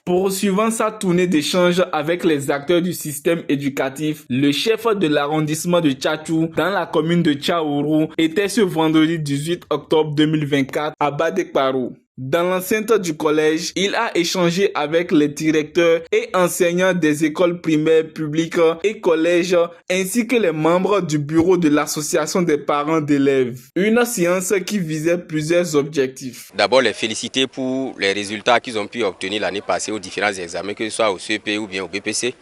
Poursuivant sa tournée d'échange avec les acteurs du système éducatif, le chef de l'arrondissement de Tchatchou dans la commune de Tchaourou était ce vendredi 18 octobre 2024 à Badekparou. Dans l'enceinte du collège, il a échangé avec les directeurs et enseignants des écoles primaires publiques et collèges ainsi que les membres du bureau de l'association des parents d'élèves. Une séance qui visait plusieurs objectifs. D'abord, les féliciter pour les résultats qu'ils ont pu obtenir l'année passée aux différents examens, que ce soit au CEP ou bien au BPC.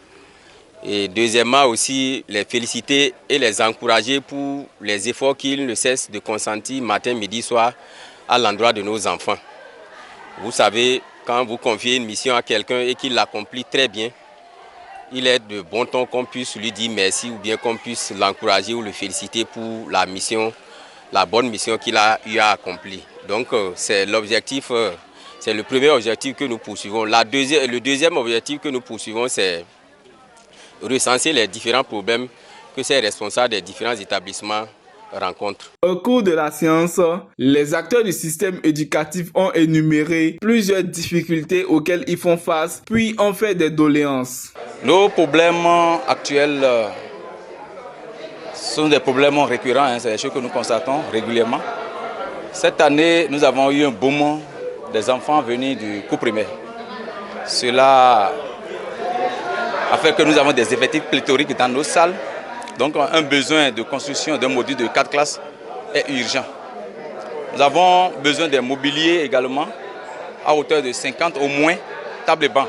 Et deuxièmement aussi, les féliciter et les encourager pour les efforts qu'ils ne cessent de consentir matin, midi, soir à l'endroit de nos enfants. Vous savez, quand vous confiez une mission à quelqu'un et qu'il l'accomplit très bien, il est de bon ton qu'on puisse lui dire merci ou bien qu'on puisse l'encourager ou le féliciter pour la mission, la bonne mission qu'il a eu à accomplir. Donc c'est l'objectif, c'est le premier objectif que nous poursuivons. Le deuxième objectif que nous poursuivons, c'est recenser les différents problèmes que ces responsables des différents établissements rencontrent. Au cours de la séance, les acteurs du système éducatif ont énuméré plusieurs difficultés auxquelles ils font face, puis ont fait des doléances. Nos problèmes actuels sont des problèmes récurrents, c'est des choses que nous constatons régulièrement. Cette année, nous avons eu un boom des enfants venus du cours primaire. Cela a fait que nous avons des effectifs pléthoriques dans nos salles. Donc un besoin de construction d'un module de 4 classes est urgent. Nous avons besoin d'un mobilier également à hauteur de 50 au moins tables et bancs.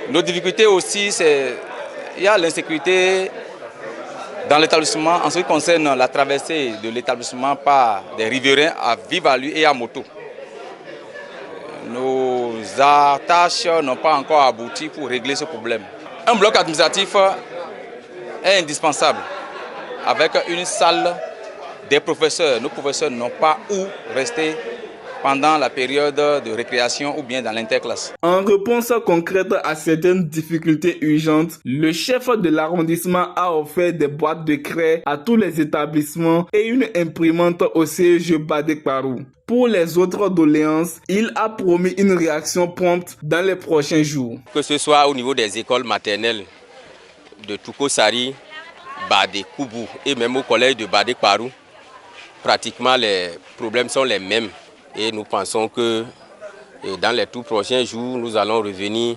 Nos difficultés aussi, c'est qu'il y a l'insécurité dans l'établissement en ce qui concerne la traversée de l'établissement par des riverains à vive allure et à moto. Nos attaches n'ont pas encore abouti pour régler ce problème. Un bloc administratif est indispensable. Avec une salle des professeurs, nos professeurs n'ont pas où rester pendant la période de récréation ou bien dans l'interclasse. En réponse concrète à certaines difficultés urgentes, le chef de l'arrondissement a offert des boîtes de craie à tous les établissements et une imprimante au CEG Badekparou. Pour les autres doléances, il a promis une réaction prompte dans les prochains jours. Que ce soit au niveau des écoles maternelles de Toukosari, Badé, Koubou et même au collège de Badekparou, pratiquement les problèmes sont les mêmes. Et nous pensons que dans les tout prochains jours, nous allons revenir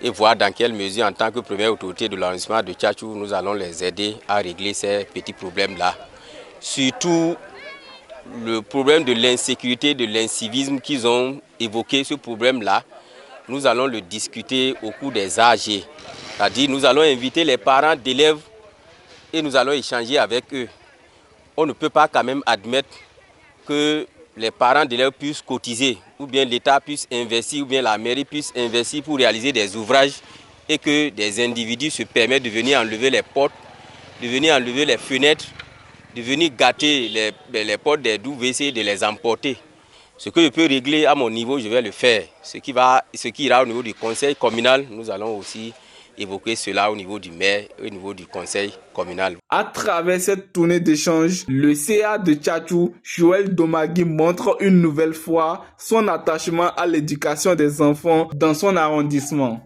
et voir dans quelle mesure, en tant que première autorité de l'arrondissement de Tchatchou, nous allons les aider à régler ces petits problèmes-là. Surtout le problème de l'insécurité, de l'incivisme qu'ils ont évoqué, ce problème-là, nous allons le discuter au cours des AG. C'est-à-dire nous allons inviter les parents d'élèves et nous allons échanger avec eux. On ne peut pas quand même admettre que les parents d'élèves puissent cotiser, ou bien l'État puisse investir, ou bien la mairie puisse investir pour réaliser des ouvrages et que des individus se permettent de venir enlever les portes, de venir enlever les fenêtres, de venir gâter les portes des WC, de les emporter. Ce que je peux régler à mon niveau, je vais le faire. Ce qui ira au niveau du conseil communal, nous allons aussi évoquer cela au niveau du maire et au niveau du conseil communal. À travers cette tournée d'échange, le CA de Tchatchou, Joël Domagui, montre une nouvelle fois son attachement à l'éducation des enfants dans son arrondissement.